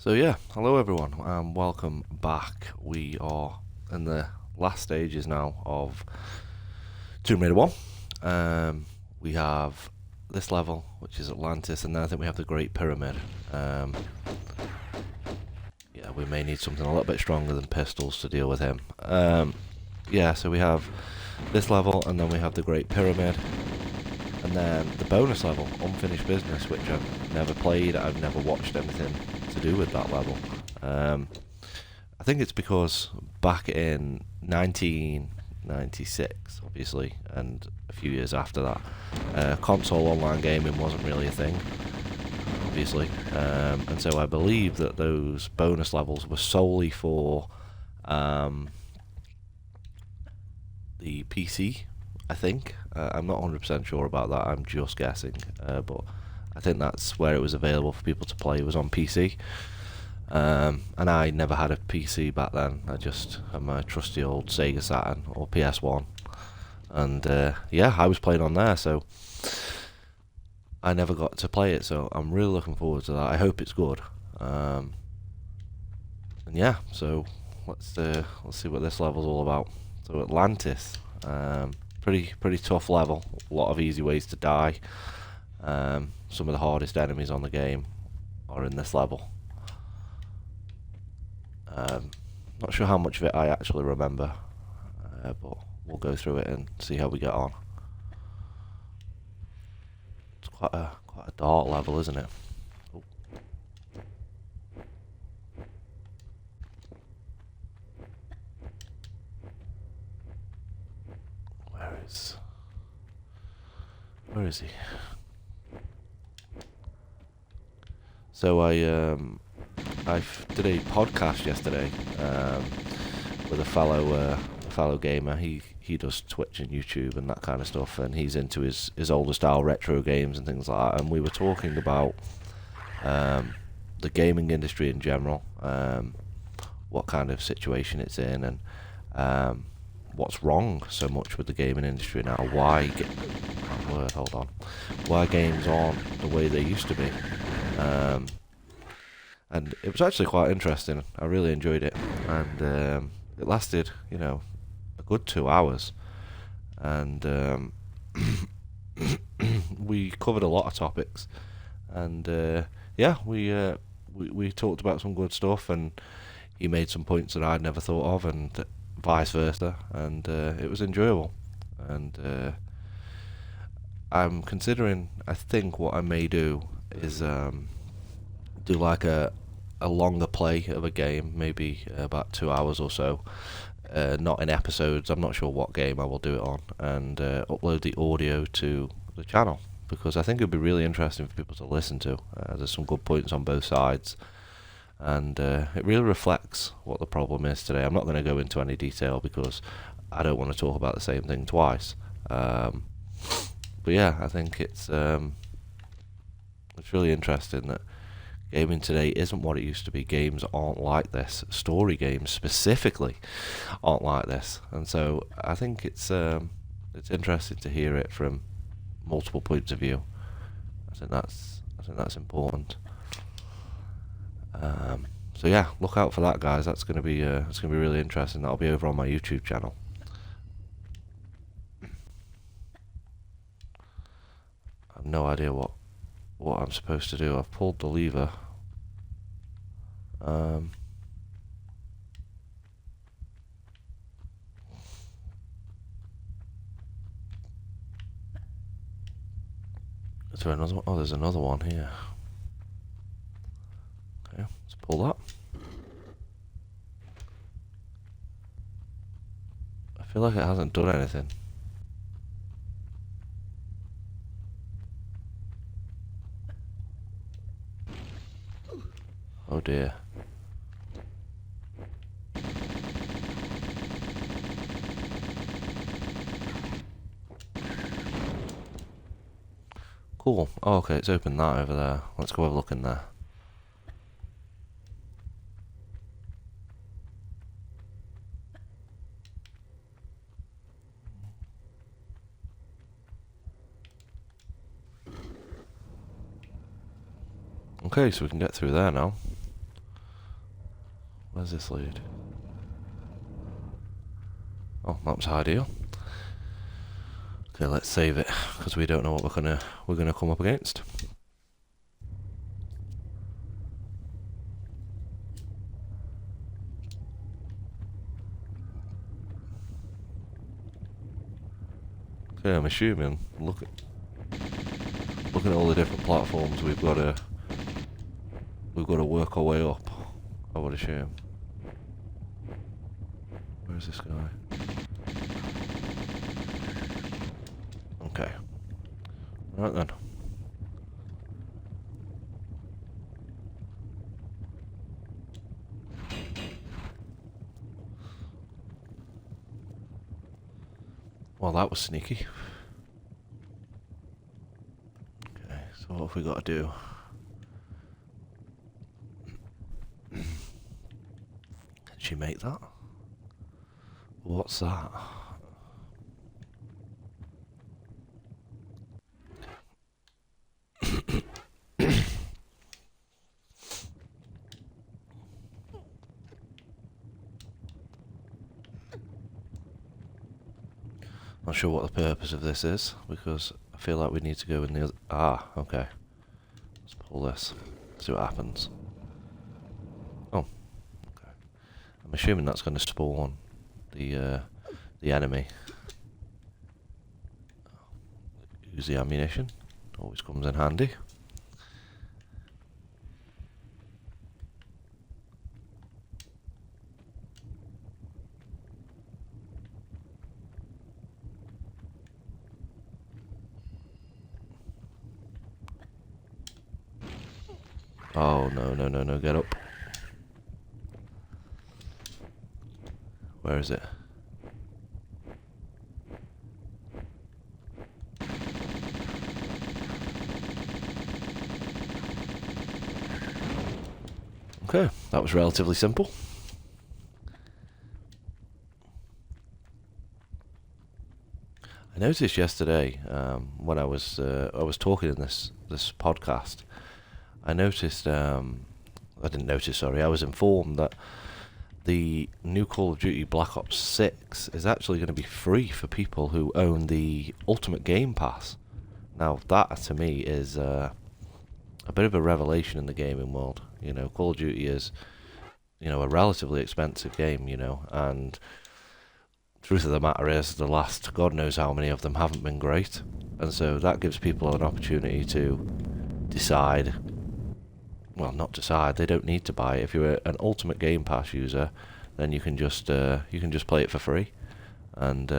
So yeah, hello everyone, and welcome back. We are in the last stages now of Tomb Raider 1. We have this level, which is Atlantis, and then I think we have the Great Pyramid. Yeah, we may need something a little bit stronger than pistols to deal with him. Yeah, so we have this level, and then we have the Great Pyramid, and then the bonus level, Unfinished Business, which I've never played. I've never watched anything to do with that level. I think it's because back in 1996, obviously, and a few years after that, console online gaming wasn't really a thing, obviously, and so I believe that those bonus levels were solely for the PC, I think. I'm not 100% sure about that, I'm just guessing, but I think that's where it was available for people to play, was on PC. And I never had a PC back then. I just had my trusty old Sega Saturn or PS1, and yeah, I was playing on there, so I never got to play it. So I'm really looking forward to that. I hope it's good. And yeah, so let's see what this level's all about. So Atlantis, pretty tough level. A lot of easy ways to die. Some of the hardest enemies on the game are in this level. Not sure how much of it I actually remember, but we'll go through it and see how we get on. It's quite a dark level, isn't it? Oh. Where is he? So I did a podcast yesterday with a fellow gamer. He does Twitch and YouTube and that kind of stuff, and he's into his older style retro games and things like that. And we were talking about the gaming industry in general, what kind of situation it's in, and what's wrong so much with the gaming industry now. Why games aren't the way they used to be. And it was actually quite interesting. I really enjoyed it, and it lasted, a good 2 hours, and we covered a lot of topics, and yeah, we talked about some good stuff, and he made some points that I'd never thought of, and vice versa, and it was enjoyable, and I'm considering. I think what I may do is do like a longer play of a game, maybe about 2 hours or so, not in episodes. I'm not sure what game I will do it on, and upload the audio to the channel, because I think it would be really interesting for people to listen to. There's some good points on both sides, and it really reflects what the problem is today. I'm not going to go into any detail because I don't want to talk about the same thing twice. But yeah, I think it's really interesting that gaming today isn't what it used to be. Games aren't like this. Story games specifically aren't like this, and so I think it's interesting to hear it from multiple points of view. I think that's important. So yeah, look out for that, guys. That's gonna be really interesting. That'll be over on my YouTube channel. I have no idea what I'm supposed to do. I've pulled the lever. Is there another one? Oh, there's another one here. Okay, let's pull that. I feel like it hasn't done anything. Oh dear. Cool. Oh, okay, it's opened that over there. Let's go have a look in there. Okay, so we can get through there now. Where's this lead? Oh, that was ideal. Okay, let's save it because we don't know what we're gonna come up against. Okay, I'm assuming. Looking at all the different platforms, we've got to work our way up. I would assume. Where's this guy? Okay. Right then. Well, that was sneaky. Okay, so what have we got to do? Can she make that? What's that? Not sure what the purpose of this is, because I feel like we need to go in the other... Ah, okay. Let's pull this. See what happens. Oh, okay. I'm assuming that's going to spawn the enemy. Use the ammunition. Always comes in handy. Oh, no, no, no, no, get up. Where is it? Okay, that was relatively simple. I noticed yesterday when I was talking in this podcast. I noticed, I didn't notice, sorry, I was informed that the new Call of Duty Black Ops 6 is actually going to be free for people who own the Ultimate Game Pass. Now, that to me is a bit of a revelation in the gaming world. You know, Call of Duty is, you know, a relatively expensive game, you know, and truth of the matter is the last God knows how many of them haven't been great. And so that gives people an opportunity to decide. Well, not decide. They don't need to buy it. If you're an Ultimate Game Pass user, then you can just play it for free, and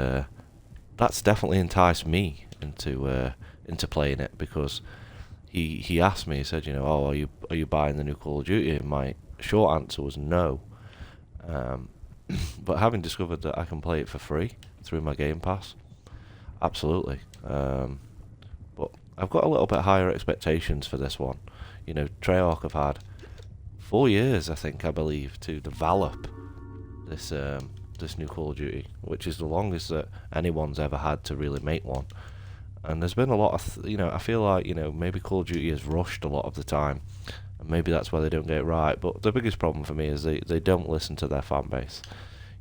that's definitely enticed me into playing it, because he asked me. He said, you know, oh, are you buying the new Call of Duty? And my short answer was no. But having discovered that I can play it for free through my Game Pass, absolutely. But I've got a little bit higher expectations for this one. You know, Treyarch have had 4 years, I believe, to develop this new Call of Duty, which is the longest that anyone's ever had to really make one. And there's been a lot of, you know, I feel like, you know, maybe Call of Duty is rushed a lot of the time, and maybe that's why they don't get it right. But the biggest problem for me is they don't listen to their fan base.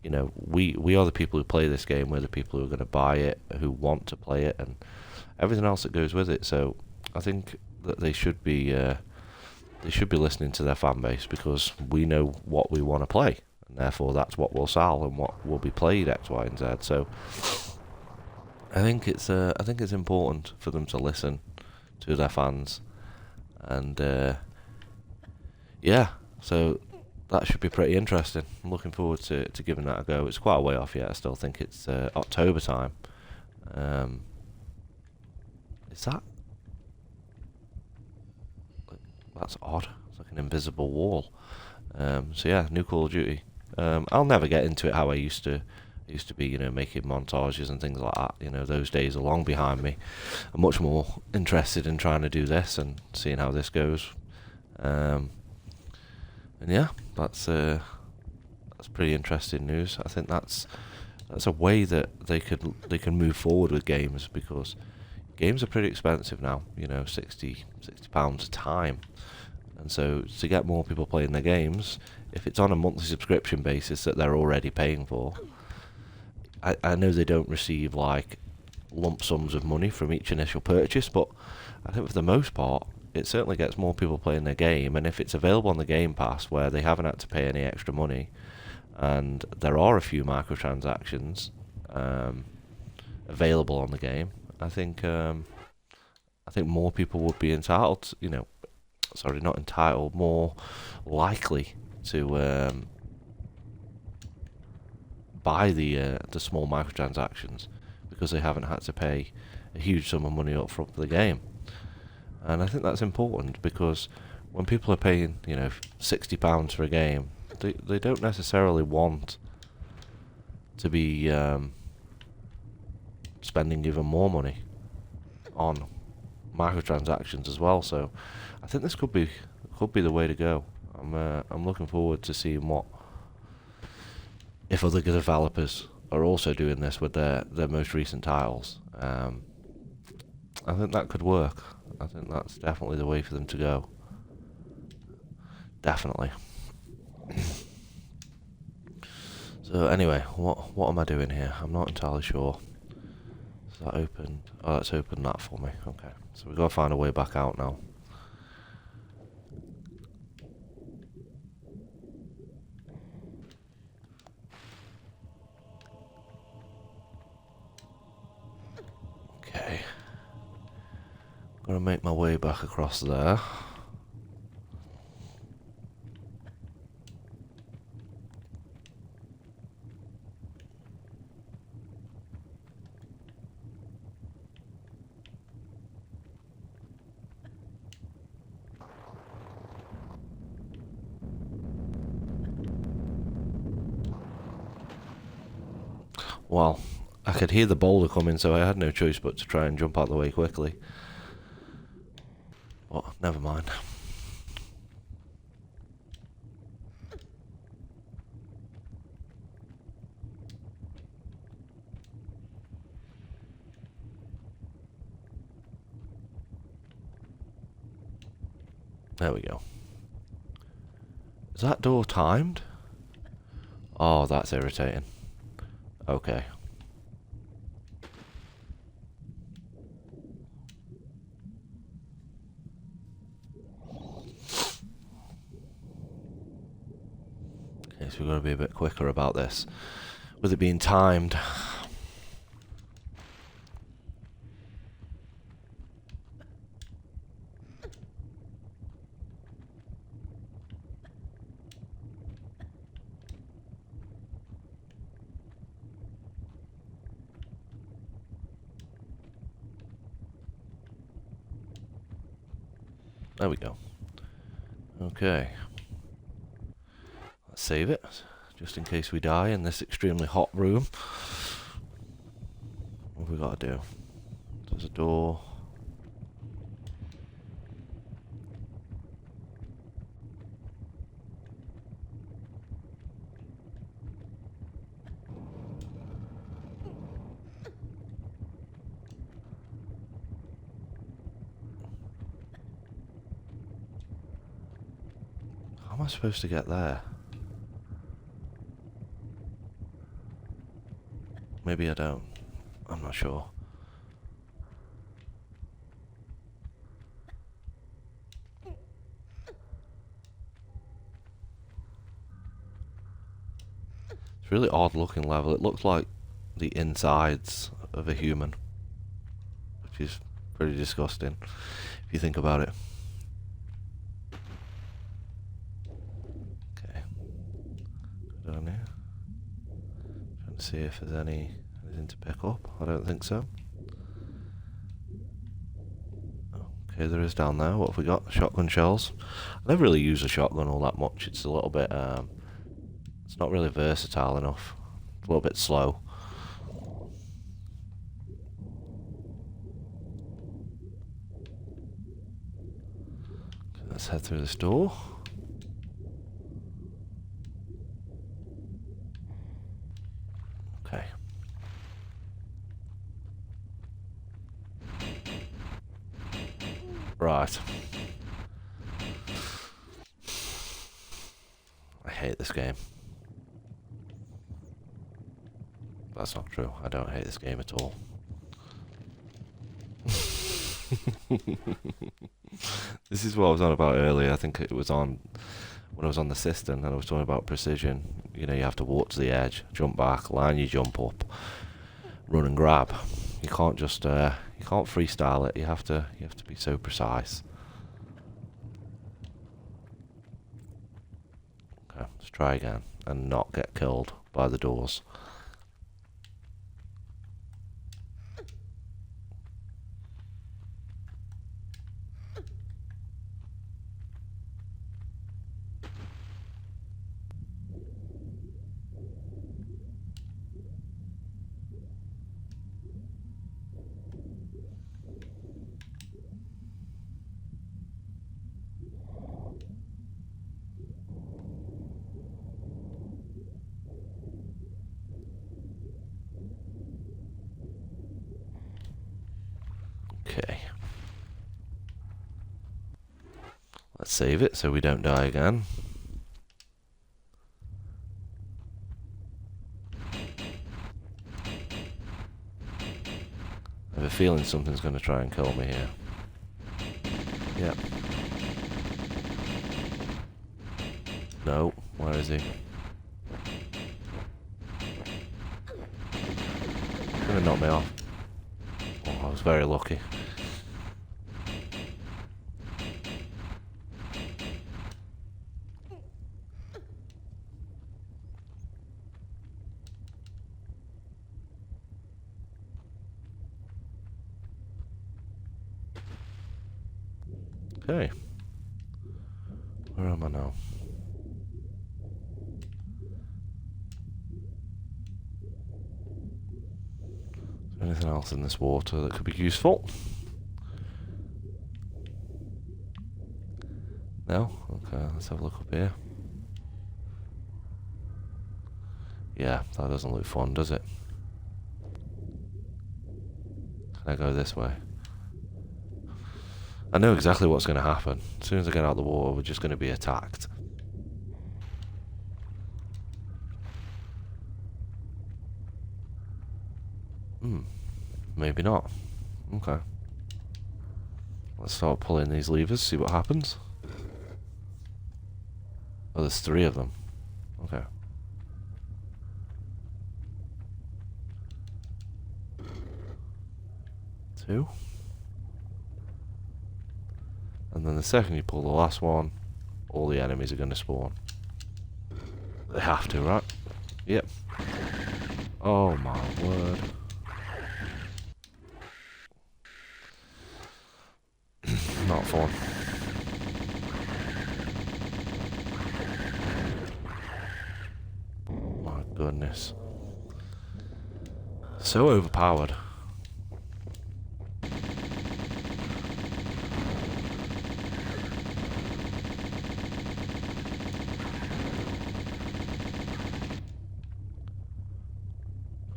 You know, we are the people who play this game. We're the people who are going to buy it, who want to play it, and everything else that goes with it. So I think that they should be listening to their fan base, because we know what we want to play, and therefore that's what will sell and what will be played X, Y, and Z. So I think it's important for them to listen to their fans, and yeah, so that should be pretty interesting. I'm looking forward to giving that a go. It's quite a way off yet. I still think it's October time. Is that? That's odd. It's like an invisible wall. So yeah, new Call of Duty. I'll never get into it how I used to. I used to be, you know, making montages and things like that. You know, those days are long behind me. I'm much more interested in trying to do this and seeing how this goes. And yeah, that's pretty interesting news. I think that's a way that they can move forward with games, because games are pretty expensive now. You know, £60 a time. And so to get more people playing their games, if it's on a monthly subscription basis that they're already paying for, I know they don't receive like lump sums of money from each initial purchase, but I think for the most part, it certainly gets more people playing their game. And if it's available on the Game Pass where they haven't had to pay any extra money, and there are a few microtransactions available on the game, I think more people would be entitled, sorry, not entitled, more likely to buy the small microtransactions because they haven't had to pay a huge sum of money up front for the game. And I think that's important because when people are paying, £60 for a game, they don't necessarily want to be spending even more money on microtransactions as well. So I think this could be the way to go. I'm looking forward to seeing if other developers are also doing this with their most recent titles. I think that could work. I think that's definitely the way for them to go. Definitely. So anyway, what am I doing here? I'm not entirely sure. Is that open? Oh, that's opened that for me. Okay, so we've got to find a way back out now. Okay. I'm gonna make my way back across there. Well, I could hear the boulder coming, so I had no choice but to try and jump out of the way quickly. But never mind. There we go. Is that door timed? Oh, that's irritating. Okay. Okay, so we've got to be a bit quicker about this. With it being timed. There we go. Okay. Let's save it, just in case we die in this extremely hot room. What have we got to do? There's a door. How am I supposed to get there? Maybe I don't. I'm not sure. It's a really odd looking level. It looks like the insides of a human, which is pretty disgusting if you think about it. Okay. Go down here. Trying to see if there's anything to pick up. I don't think so. Okay, there is down there. What have we got? Shotgun shells. I never really use a shotgun all that much. It's a little bit, it's not really versatile enough. It's a little bit slow. Okay, let's head through this door. Okay. Right. hate this game. That's not true. I don't hate this game at all. This is what I was on about earlier. I think it was on when I was on the system and I was talking about precision. You know, you have to walk to the edge, jump back, line your jump up, run and grab. You can't just you can't freestyle it. You have to be so precise. Okay, let's try again and not get killed by the doors. Okay. Let's save it so we don't die again. I have a feeling something's going to try and kill me here. Yep. No, where is he? He's going to knock me off. Oh, I was very lucky. Okay. Where am I now? Is there anything else in this water that could be useful? No? Okay, let's have a look up here. Yeah, that doesn't look fun, does it? Can I go this way? I know exactly what's going to happen. As soon as I get out of the water, we're just going to be attacked. Maybe not. Okay. Let's start pulling these levers, see what happens. Oh, there's 3 of them. Okay. Two. And then the second you pull the last one, all the enemies are going to spawn. They have to, right? Yep. Oh my word. Not fun. My goodness. So overpowered.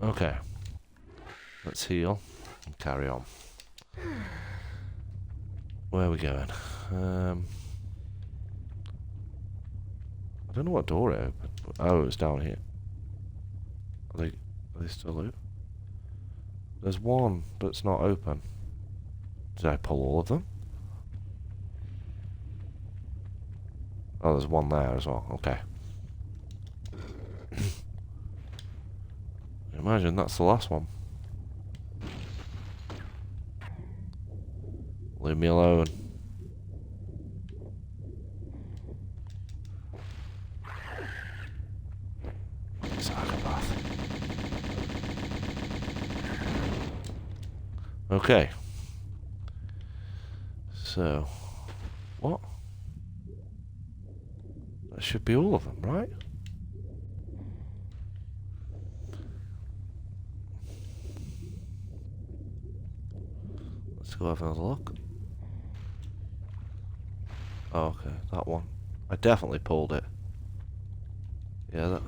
Okay. Let's heal and carry on. Where are we going? I don't know what door it opened. Oh, it's down here. Are they still open? There's one, but it's not open. Did I pull all of them? Oh, there's one there as well. Okay. Imagine that's the last one. Leave me alone. Psychopath. Okay. So, what? That should be all of them, right? Let's go have another look. Oh, okay, that one. I definitely pulled it. Yeah, that...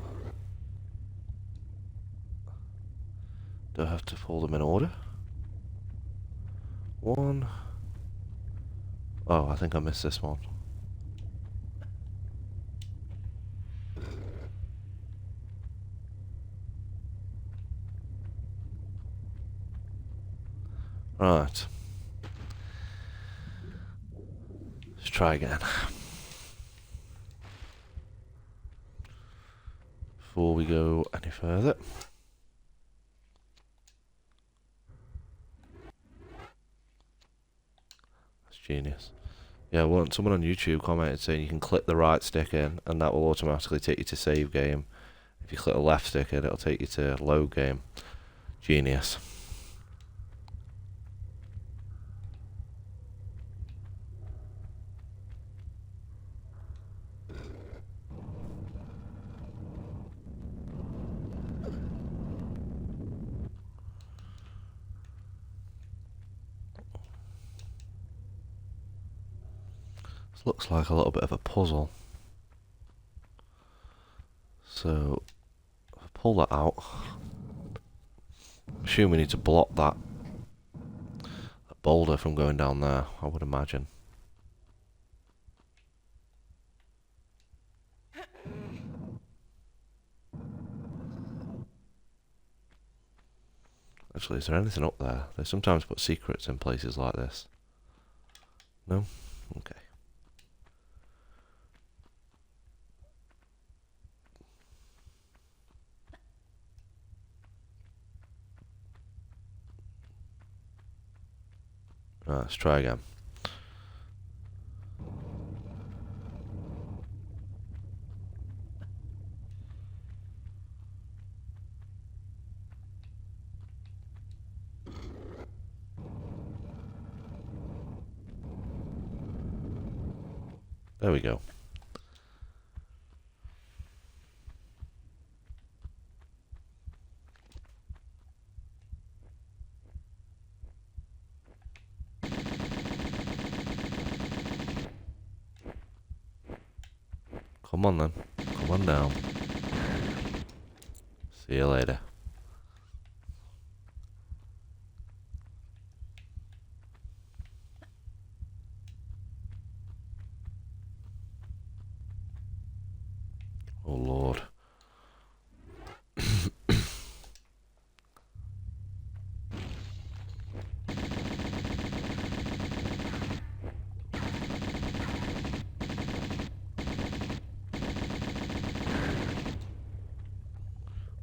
Do I have to pull them in order? One... Oh, I think I missed this one. Right. Let's try again. Before we go any further. That's genius. Yeah, well, someone on YouTube commented saying you can click the right stick in and that will automatically take you to save game. If you click the left stick in, it'll take you to load game. Genius. This looks like a little bit of a puzzle. So, if I pull that out, I assume we need to block that boulder from going down there, I would imagine. Actually, is there anything up there? They sometimes put secrets in places like this. No? Okay. Right, let's try again. There we go. Come on then. Come on down. See you later. Oh Lord.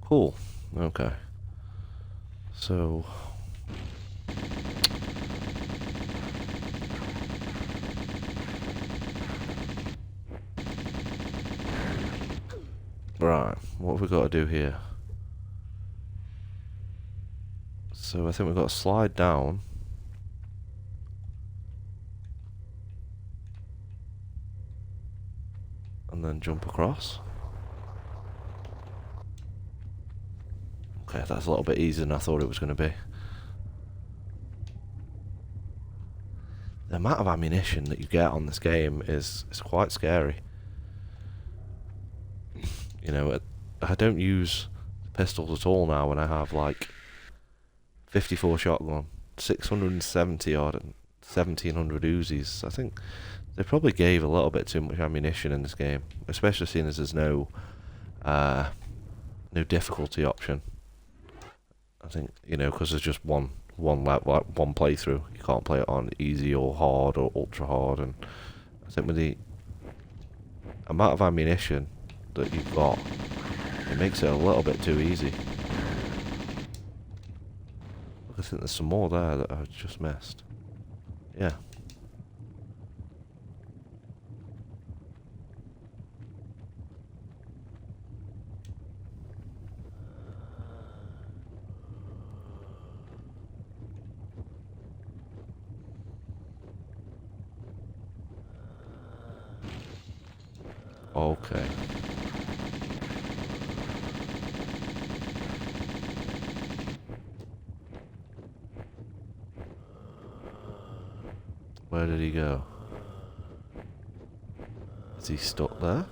Cool. Okay. So... Right, what have we got to do here? So I think we've got to slide down. And then jump across. Okay, that's a little bit easier than I thought it was going to be. The amount of ammunition that you get on this game is quite scary. You know, I don't use pistols at all now when I have like 54 shotgun, 670 odd, and 1700 Uzis. I think they probably gave a little bit too much ammunition in this game, especially seeing as there's no difficulty option. I think, you know, because there's just one playthrough. You can't play it on easy or hard or ultra hard, and I think with the amount of ammunition that you've got, it makes it a little bit too easy. I think there's some more there that I just missed. Yeah. Okay. Where did he go? Is he stuck there?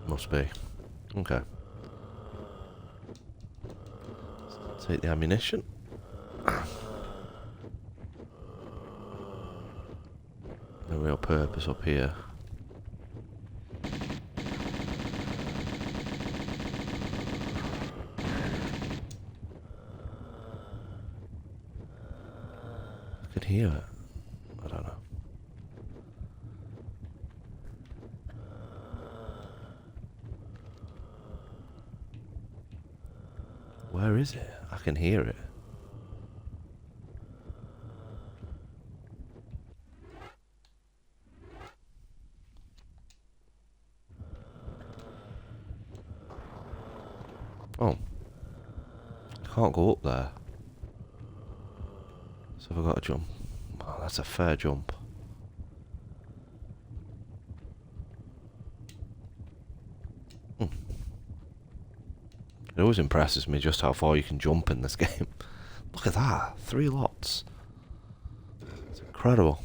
Must be. Okay. Take the ammunition. No real purpose up here. hear it. I don't know. Where is it? I can hear it. Oh. I can't go up there. So have I got to jump? Oh, that's a fair jump. It always impresses me just how far you can jump in this game. Look at that. 3 lots. It's incredible.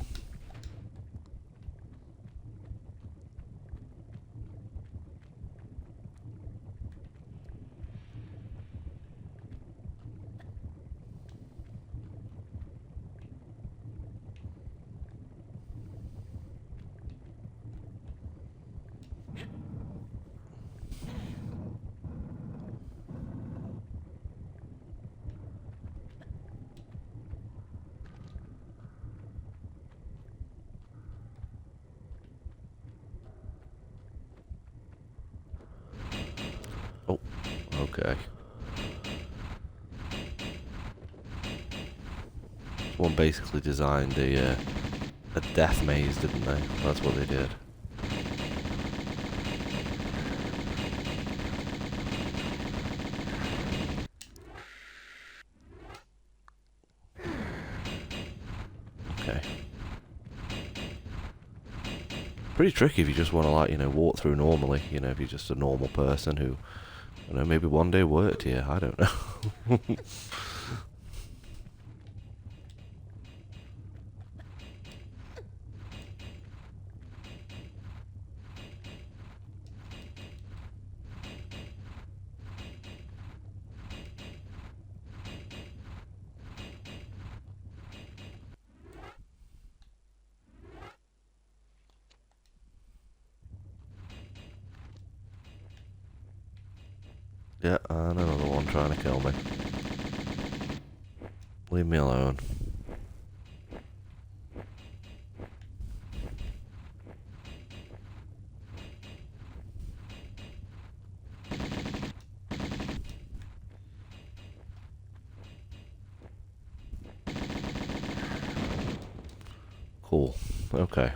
Oh, okay. Someone basically designed a death maze, didn't they? That's what they did. Okay. Pretty tricky if you just want to, like, you know, walk through normally. You know, if you're just a normal person who, you know, maybe one day worked here. I don't know. Yeah, and another one trying to kill me. Leave me alone. Cool. Okay.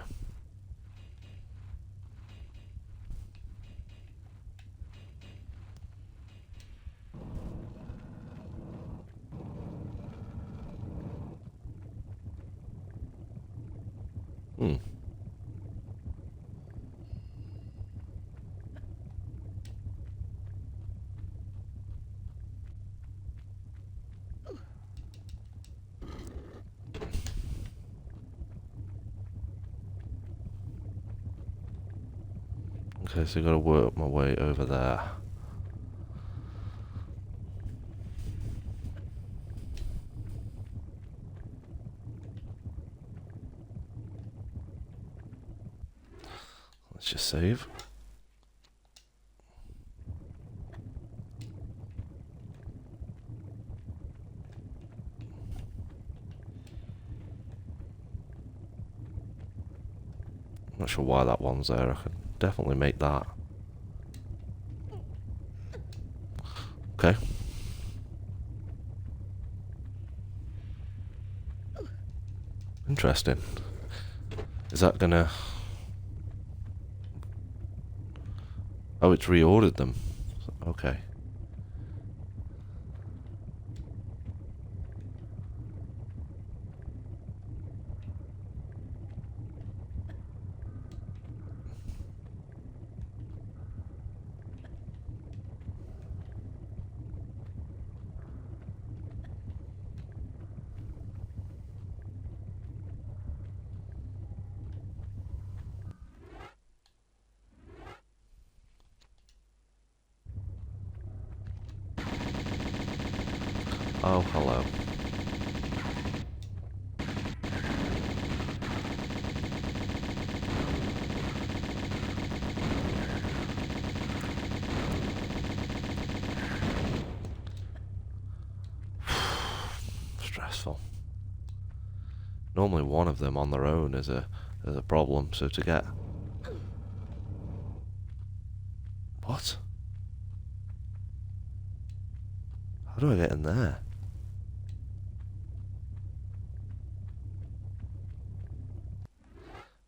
Hmm. Okay, so I've got to work my way over there. Let's just save. Not sure why that one's there. I can definitely make that. Okay. Interesting. Is that gonna... Oh, it's reordered them. Okay. Oh, hello. Stressful. Normally one of them on their own is a problem, so to get... What? How do I get in there?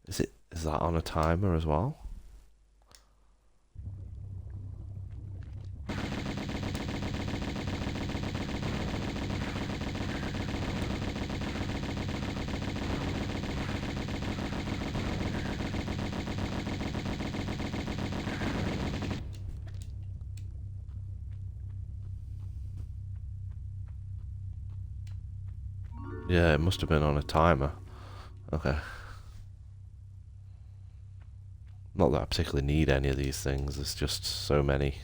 Is that on a timer as well? Yeah, it must have been on a timer. Okay. Not that I particularly need any of these things, there's just so many.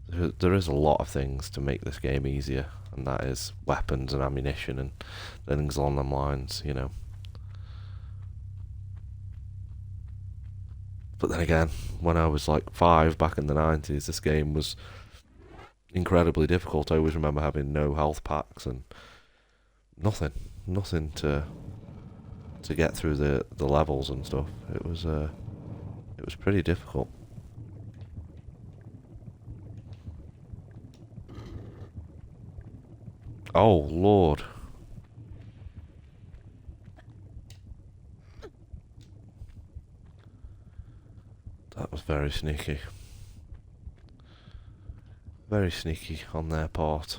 There is a lot of things to make this game easier, and that is weapons and ammunition and things along them lines, you know. But then again, when I was like 5 back in the 90s, this game was incredibly difficult. I always remember having no health packs and nothing to get through the levels and stuff. It was pretty difficult. Oh Lord. That was very sneaky. Very sneaky on their part.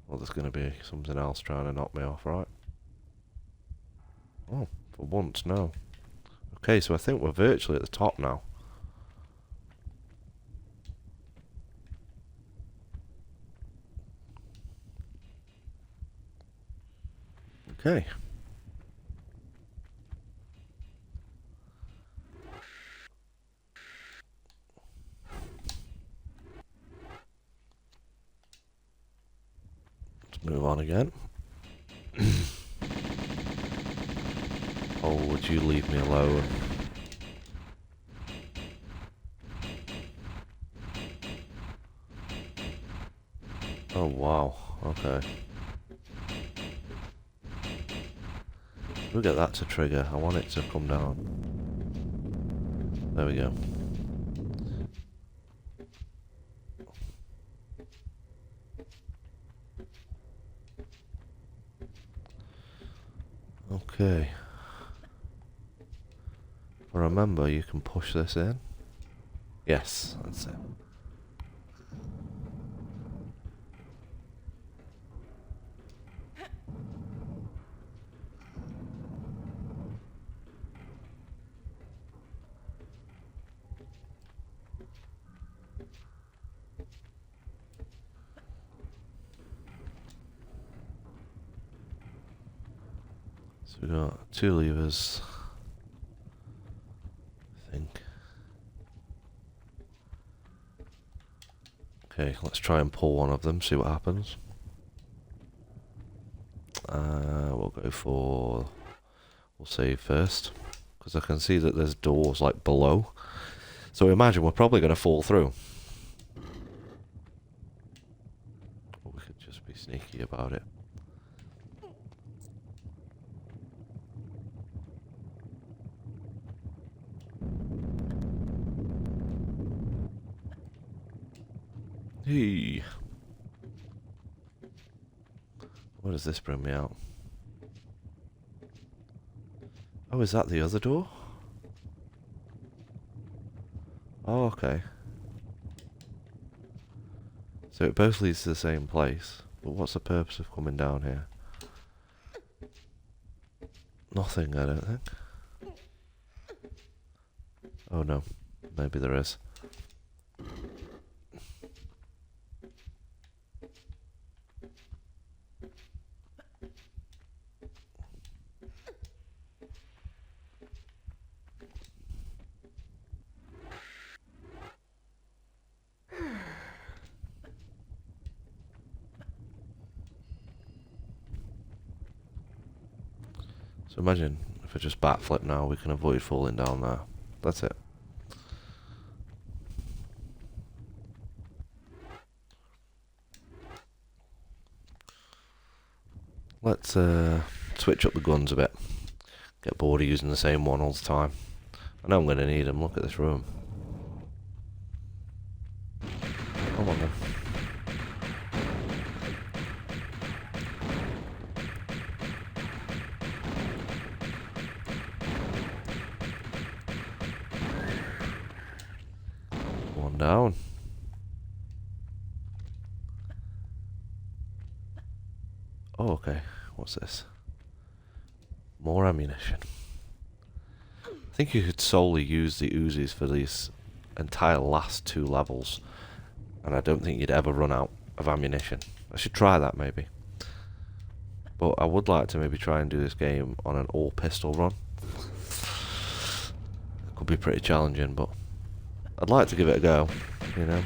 Well, there's going to be something else trying to knock me off, right? Oh, for once, no. Okay, so I think we're virtually at the top now. Okay. Let's move on again. Oh, would you leave me alone? Oh wow, okay. We'll get that to trigger. I want it to come down. There we go. Okay. Remember, you can push this in. Yes, that's it. So we've got 2 levers, I think. Okay, let's try and pull one of them, see what happens. We'll go for... We'll save first, because I can see that there's doors like below. So imagine we're probably going to fall through. Or we could just be sneaky about it. Hey. Where does this bring me out? Oh, is that the other door? Oh, okay. So it both leads to the same place. But what's the purpose of coming down here? Nothing, I don't think. Oh no. Maybe there is. So imagine if I just backflip now, we can avoid falling down there. That's it. Let's switch up the guns a bit. Get bored of using the same one all the time. I know I'm going to need them. Look at this room. Come on then. One down. Oh, okay. What's this? More ammunition. I think you could solely use the Uzis for these entire last 2 levels, and I don't think you'd ever run out of ammunition. I should try that maybe. But I would like to maybe try and do this game on an all pistol run. It could be pretty challenging, but I'd like to give it a go, you know.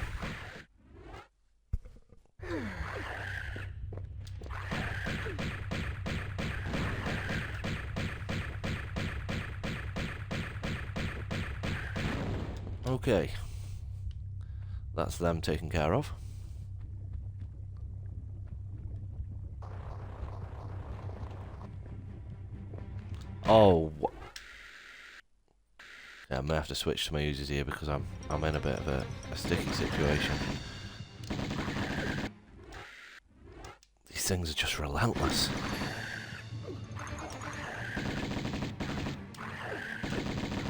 Okay, that's them taken care of. Oh, yeah, I'm gonna have to switch to my users here because I'm in a bit of a sticky situation. These things are just relentless.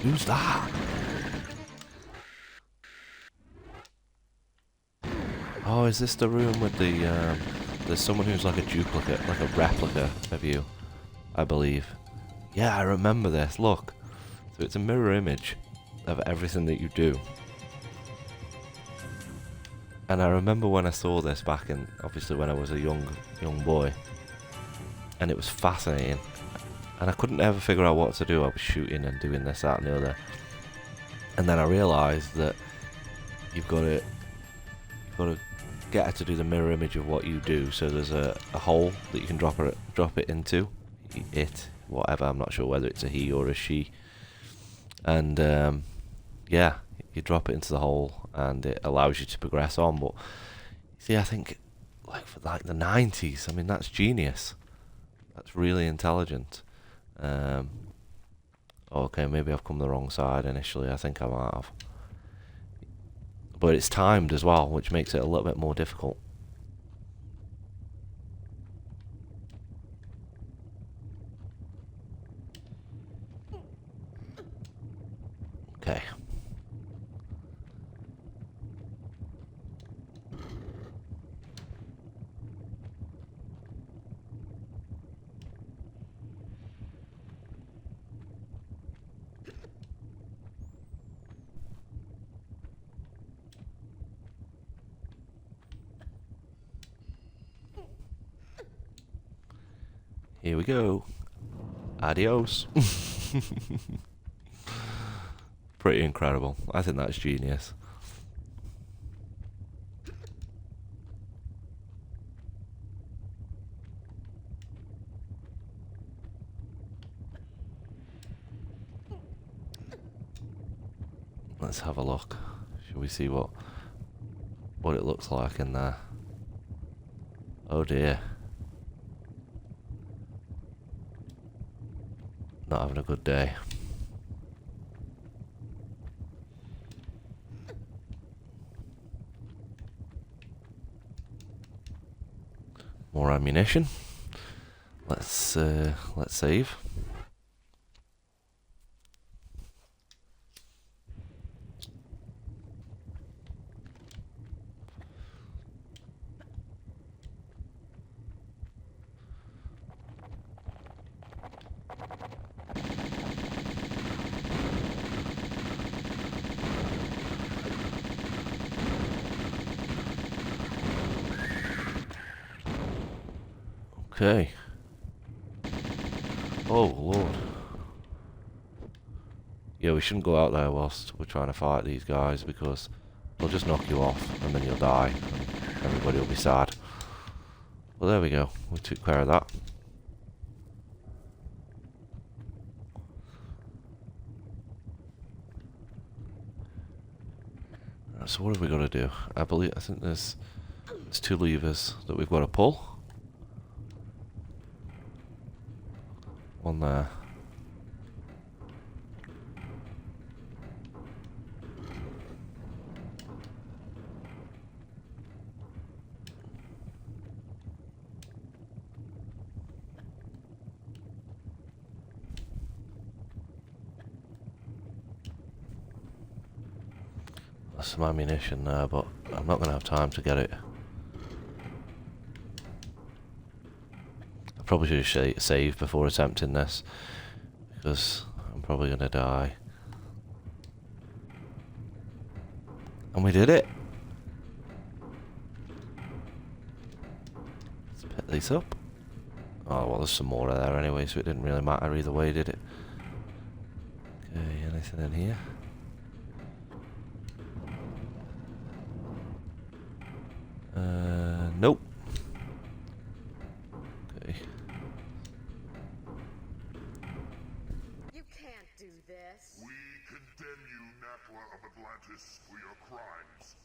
Who's that? Oh, is this the room with the, there's someone who's like a duplicate, like a replica of you, I believe. Yeah, I remember this, look. So it's a mirror image of everything that you do. And I remember when I saw this back in, obviously when I was a young boy. And it was fascinating. And I couldn't ever figure out what to do. I was shooting and doing this, that and the other. And then I realised that you've got to get her to do the mirror image of what you do. So there's a hole that you can drop it into. It, whatever, I'm not sure whether it's a he or a she. And yeah, you drop it into the hole and it allows you to progress on. But see, I think like for like the 90s, I mean, that's genius. That's really intelligent. Okay, maybe I've come the wrong side initially. I think I might have. But it's timed as well, which makes it a little bit more difficult. Okay. Here we go. Adios. Pretty incredible. I think that's genius. Let's have a look. Shall we see what it looks like in there? Oh dear. Not having a good day. More ammunition. Let's save. Okay. Oh, Lord. Yeah, we shouldn't go out there whilst we're trying to fight these guys because they'll just knock you off and then you'll die and everybody will be sad. Well, there we go. We took care of that. Right, so what have we got to do? I think there's 2 levers that we've got to pull. One there. There's some ammunition there, but I'm not going to have time to get it. I probably should have saved before attempting this, because I'm probably going to die. And we did it! Let's pick these up. Oh, well, there's some more there anyway, so it didn't really matter either way, did it? Okay, anything in here? Nope. Okay. You can't do this. We condemn you, Natla of Atlantis, for your crimes,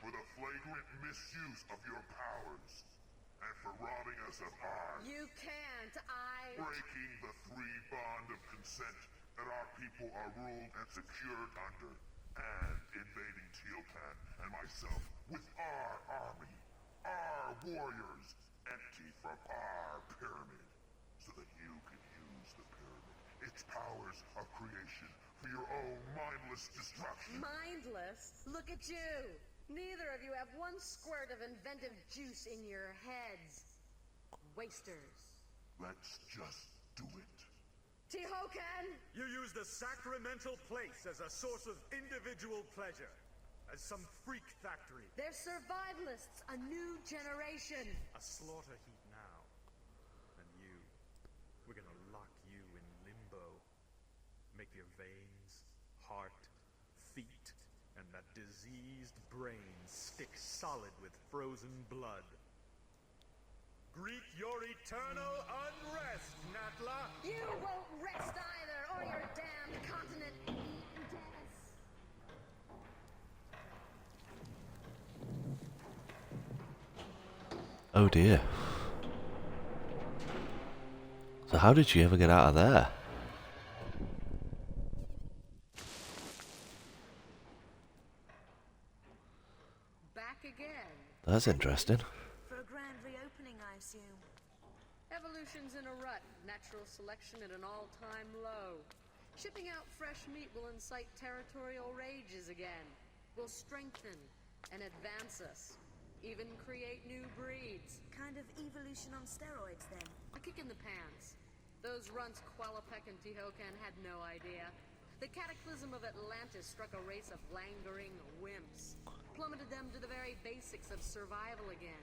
for the flagrant misuse of your powers, and for robbing us of ours. You can't. Breaking the three bond of consent that our people are ruled and secured under, and invading Teopan and myself with our army, our warriors, empty from our pyramid, so that you can use the pyramid, its powers of creation, for your own mindless destruction. Mindless? Look at you. Neither of you have one squirt of inventive juice in your heads. Wasters. Let's just do it. Tehokan! You use the sacramental place as a source of individual pleasure. As some freak factory. They're survivalists, a new generation. A slaughter heap now. And you. We're gonna lock you in limbo. Make your veins, heart, feet, and that diseased brain stick solid with frozen blood. Greet your eternal unrest, Natla! You won't rest either, or your damned continent eaten death. Oh dear. So how did she ever get out of there? Back again. That's interesting. For a grand reopening, I assume. Evolution's in a rut. Natural selection at an all-time low. Shipping out fresh meat will incite territorial rages again. Will strengthen and advance us. Even create new breeds. Kind of evolution on steroids, then. A kick in the pants. Those runts Qualopec and Tehokan had no idea. The cataclysm of Atlantis struck a race of languoring wimps. Plummeted them to the very basics of survival again.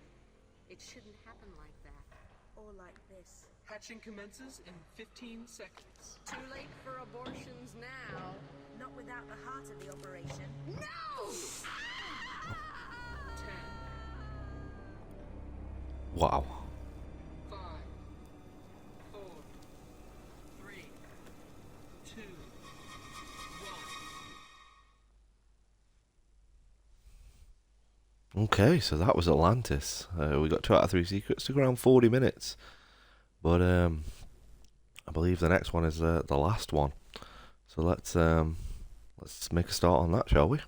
It shouldn't happen like that. Or like this. Hatching commences in 15 seconds. Too late for abortions now. Not without the heart of the operation. No! 10, Wow. 5, 4, 3, 2, 1. Okay, so that was Atlantis. We got 2 out of 3 secrets. Took around 40 minutes. But I believe the next one is the last one. So let's make a start on that, shall we?